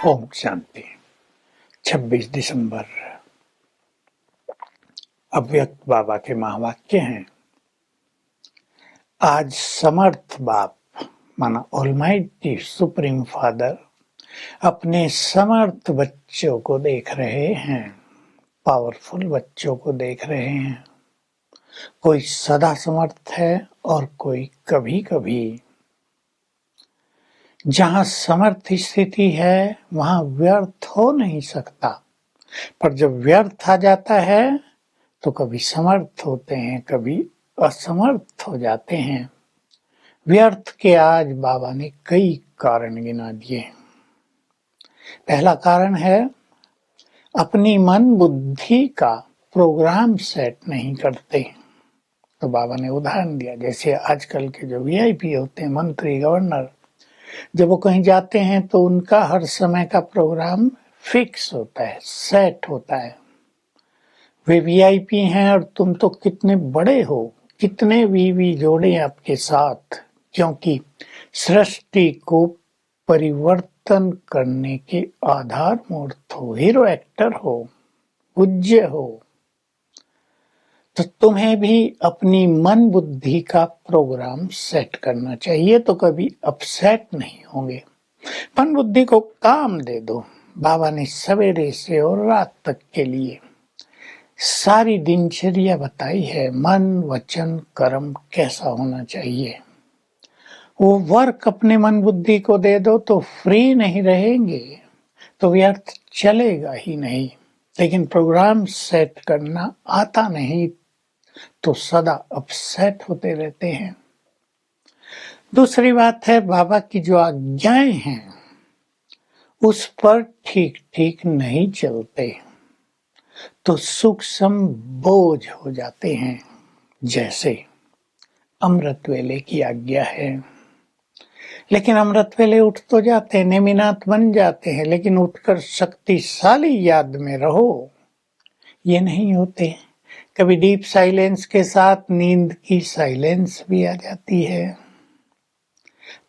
ओम शांति। 26 दिसंबर अव्यक्त बाबा के महावाक्य हैं। आज समर्थ बाप माना ऑलमाइटी सुप्रीम फादर अपने समर्थ बच्चों को देख रहे हैं, पावरफुल बच्चों को देख रहे हैं। कोई सदा समर्थ है और कोई कभी कभी। जहां समर्थ स्थिति है वहां व्यर्थ हो नहीं सकता, पर जब व्यर्थ आ जाता है तो कभी समर्थ होते हैं, कभी असमर्थ हो जाते हैं। व्यर्थ के आज बाबा ने कई कारण गिना दिए। पहला कारण है अपनी मन बुद्धि का प्रोग्राम सेट नहीं करते। तो बाबा ने उदाहरण दिया, जैसे आजकल के जो वीआईपी होते हैं, मंत्री, गवर्नर, जब वो कहीं जाते हैं तो उनका हर समय का प्रोग्राम फिक्स होता है, सेट होता है। वे वीआईपी हैं और तुम तो कितने बड़े हो, कितने वीवी जोड़े आपके साथ, क्योंकि सृष्टि को परिवर्तन करने के आधार मूर्त हो, हीरो एक्टर हो, पूज्य हो। तो तुम्हें भी अपनी मन बुद्धि का प्रोग्राम सेट करना चाहिए, तो कभी अपसेट नहीं होंगे। मन बुद्धि को काम दे दो। बाबा ने सवेरे से और रात तक के लिए सारी दिनचर्या बताई है, मन वचन कर्म कैसा होना चाहिए। वो वर्क अपने मन बुद्धि को दे दो तो फ्री नहीं रहेंगे, तो व्यर्थ चलेगा ही नहीं। लेकिन प्रोग्राम सेट करना आता नहीं तो सदा अपसेट होते रहते हैं। दूसरी बात है, बाबा की जो आज्ञाएं हैं उस पर ठीक ठीक नहीं चलते तो सूक्ष्म बोझ हो जाते हैं। जैसे अमृत वेले की आज्ञा है, लेकिन अमृत वेले उठ तो जाते हैं, नेमिनाथ बन जाते हैं, लेकिन उठकर शक्तिशाली याद में रहो, ये नहीं होते। कभी डीप साइलेंस के साथ नींद की साइलेंस भी आ जाती है,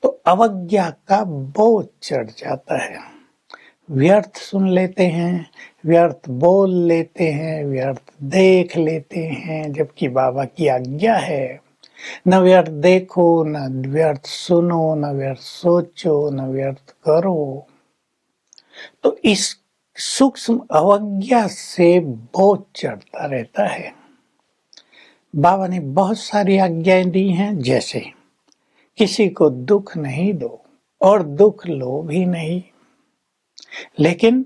तो अवज्ञा का बोझ चढ़ जाता है। व्यर्थ सुन लेते हैं, व्यर्थ बोल लेते हैं, व्यर्थ देख लेते हैं, जबकि बाबा की आज्ञा है न व्यर्थ देखो, न व्यर्थ सुनो, न व्यर्थ सोचो, न व्यर्थ करो। तो इस सूक्ष्म अवज्ञा से बोझ चढ़ता रहता है। बाबा ने बहुत सारी आज्ञाएं दी हैं, जैसे किसी को दुख नहीं दो और दुख लो भी नहीं। लेकिन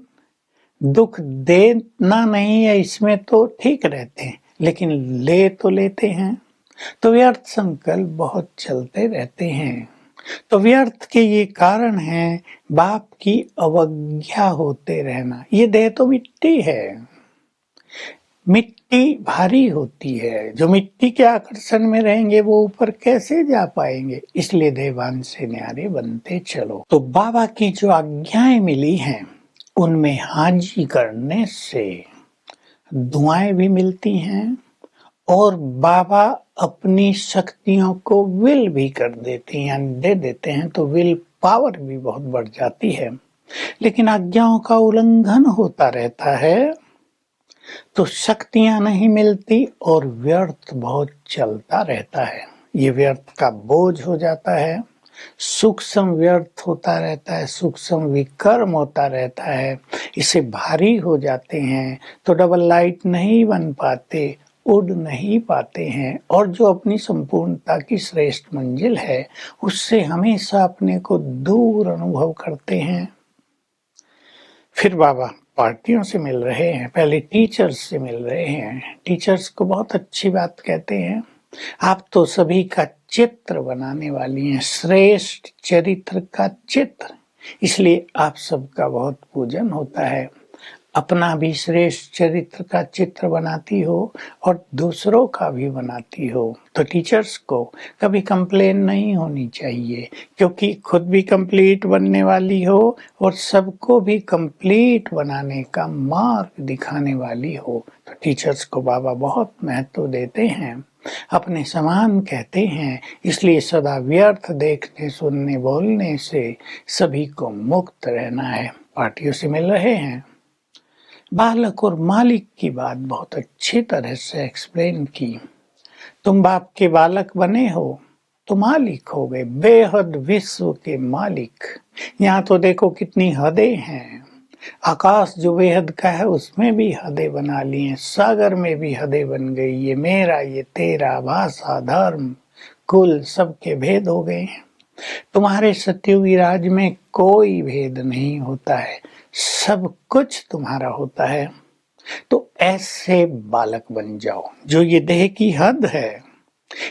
दुख देना नहीं है, इसमें तो ठीक रहते हैं, लेकिन ले तो लेते हैं, तो व्यर्थ संकल्प बहुत चलते रहते हैं। तो व्यर्थ के ये कारण हैं, बाप की अवज्ञा होते रहना। ये देह तो मिट्टी है, मिट्टी भारी होती है, जो मिट्टी के आकर्षण में रहेंगे वो ऊपर कैसे जा पाएंगे। इसलिए देवान से न्यारे बनते चलो। तो बाबा की जो आज्ञाएं मिली हैं उनमें हाजी करने से दुआएं भी मिलती हैं और बाबा अपनी शक्तियों को विल भी कर देते हैं, दे देते हैं, तो विल पावर भी बहुत बढ़ जाती है। लेकिन आज्ञाओं का उल्लंघन होता रहता है तो शक्तियां नहीं मिलती और व्यर्थ बहुत चलता रहता है। ये व्यर्थ का बोझ हो जाता है, सूक्ष्म व्यर्थ होता रहता है, सूक्ष्म विकर्म होता रहता है। इसे भारी हो जाते हैं तो डबल लाइट नहीं बन पाते, उड़ नहीं पाते हैं, और जो अपनी संपूर्णता की श्रेष्ठ मंजिल है उससे हमेशा अपने को दूर अनुभव करते हैं। फिर बाबा पार्टियों से मिल रहे हैं, पहले टीचर्स से मिल रहे हैं। टीचर्स को बहुत अच्छी बात कहते हैं, आप तो सभी का चित्र बनाने वाली हैं, श्रेष्ठ चरित्र का चित्र, इसलिए आप सबका बहुत पूजन होता है। अपना भी श्रेष्ठ चरित्र का चित्र बनाती हो और दूसरों का भी बनाती हो। तो टीचर्स को कभी कंप्लेन नहीं होनी चाहिए, क्योंकि खुद भी कंप्लीट बनने वाली हो और सबको भी कंप्लीट बनाने का मार्ग दिखाने वाली हो। तो टीचर्स को बाबा बहुत महत्व देते हैं, अपने समान कहते हैं। इसलिए सदा व्यर्थ देखने, सुनने, बोलने से सभी को मुक्त रहना है। पार्टियों से मिल रहे हैं। बालक और मालिक की बात बहुत अच्छी तरह से एक्सप्लेन की। तुम बाप के बालक बने हो तो मालिक हो गए, बेहद विश्व के मालिक। यहाँ तो देखो कितनी हदें हैं। आकाश जो बेहद का है उसमें भी हदें बना ली हैं, सागर में भी हदें बन गई। ये मेरा, ये तेरा, भाषा, धर्म, कुल सबके भेद हो गए हैं। तुम्हारे सत्ययुगी राज में कोई भेद नहीं होता है, सब कुछ तुम्हारा होता है। तो ऐसे बालक बन जाओ। जो ये देह की हद है,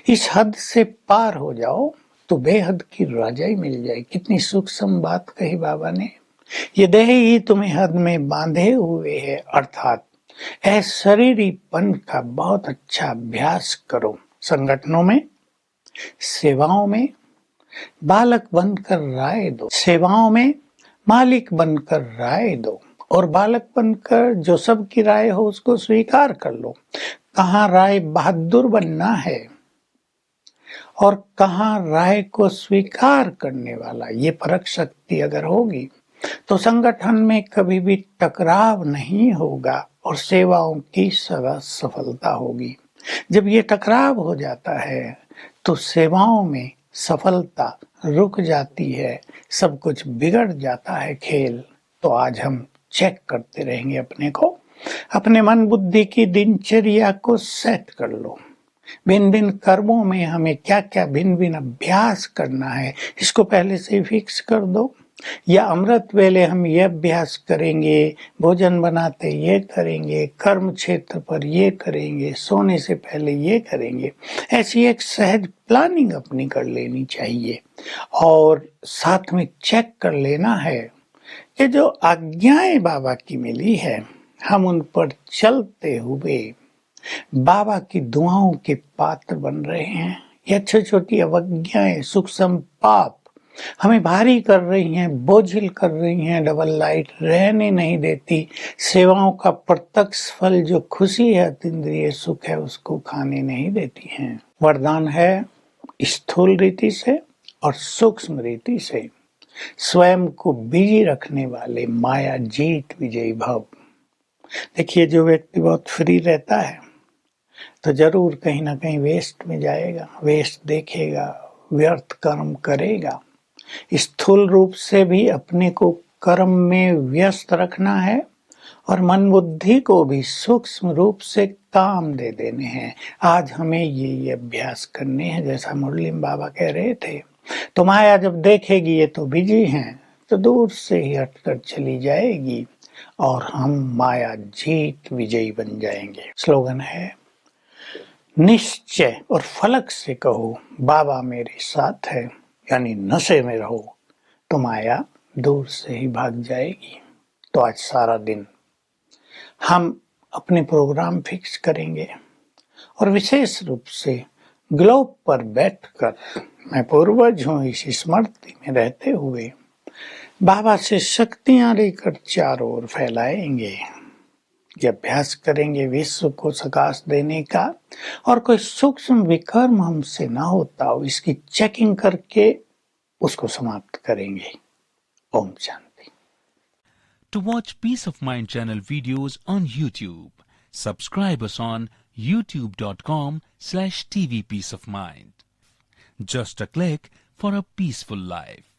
इस हद से पार हो जाओ तो बेहद की राजाई मिल जाए। कितनी सूक्ष्म बात कही बाबा ने। ये देह ही तुम्हें हद में बांधे हुए है, अर्थात अशरीरीपन का बहुत अच्छा अभ्यास करो। संगठनों में, सेवाओं में बालक बनकर राय दो, सेवाओं में मालिक बनकर राय दो, और बालक बनकर जो सबकी राय हो उसको स्वीकार कर लो। कहाँ राय बहादुर बनना है और कहाँ राय को स्वीकार करने वाला, ये परख शक्ति अगर होगी तो संगठन में कभी भी टकराव नहीं होगा और सेवाओं की सदा सफलता होगी। जब ये टकराव हो जाता है तो सेवाओं में सफलता रुक जाती है, सब कुछ बिगड़ जाता है खेल। तो आज हम चेक करते रहेंगे अपने को, अपने मन बुद्धि की दिनचर्या को सेट कर लो। भिन्न भिन्न कर्मों में हमें क्या क्या भिन्न भिन्न अभ्यास करना है, इसको पहले से फिक्स कर दो। या अमृत वेले हम ये अभ्यास करेंगे, भोजन बनाते ये करेंगे, कर्म क्षेत्र पर ये करेंगे, सोने से पहले ये करेंगे। ऐसी एक सहज प्लानिंग अपनी कर लेनी चाहिए। और साथ में चेक कर लेना है कि जो आज्ञाएं बाबा की मिली है, हम उन पर चलते हुए बाबा की दुआओं के पात्र बन रहे हैं। ये छोटी छोटी अवज्ञाएं, सूक्ष्म पाप हमें भारी कर रही हैं, बोझिल कर रही हैं, डबल लाइट रहने नहीं देती। सेवाओं का प्रत्यक्ष फल जो खुशी है, इंद्रिय सुख है, उसको खाने नहीं देती हैं। वरदान है स्थूल रीति से और सूक्ष्म रीति से स्वयं को बिजी रखने वाले माया जीत विजयी भव। देखिए, जो व्यक्ति बहुत फ्री रहता है तो जरूर कहीं ना कहीं वेस्ट में जाएगा, वेस्ट देखेगा, व्यर्थ कर्म करेगा। स्थूल रूप से भी अपने को कर्म में व्यस्त रखना है और मन बुद्धि को भी सूक्ष्म रूप से काम दे देने हैं। आज हमें ये अभ्यास करने हैं। जैसा मुरली बाबा कह रहे थे, तो माया जब देखेगी ये तो बिजी हैं, तो दूर से ही हटकर चली जाएगी और हम माया जीत विजयी बन जाएंगे। स्लोगन है, निश्चय और फलक से कहो बाबा मेरे साथ है, यानी नशे में रहो तो माया दूर से ही भाग जाएगी। तो आज सारा दिन हम अपने प्रोग्राम फिक्स करेंगे और विशेष रूप से ग्लोब पर बैठकर, मैं पूर्वज हूँ इस स्मृति में रहते हुए बाबा से शक्तियां लेकर चारों ओर फैलाएंगे। ये अभ्यास करेंगे विश्व को सकाश देने का, और कोई सूक्ष्म विकर्म हमसे ना होता हो इसकी चेकिंग करके उसको समाप्त करेंगे। Om Shanti. To watch Peace of Mind channel videos on YouTube, subscribe us on youtube.com/tvpeaceofmind. Just a click for a peaceful life.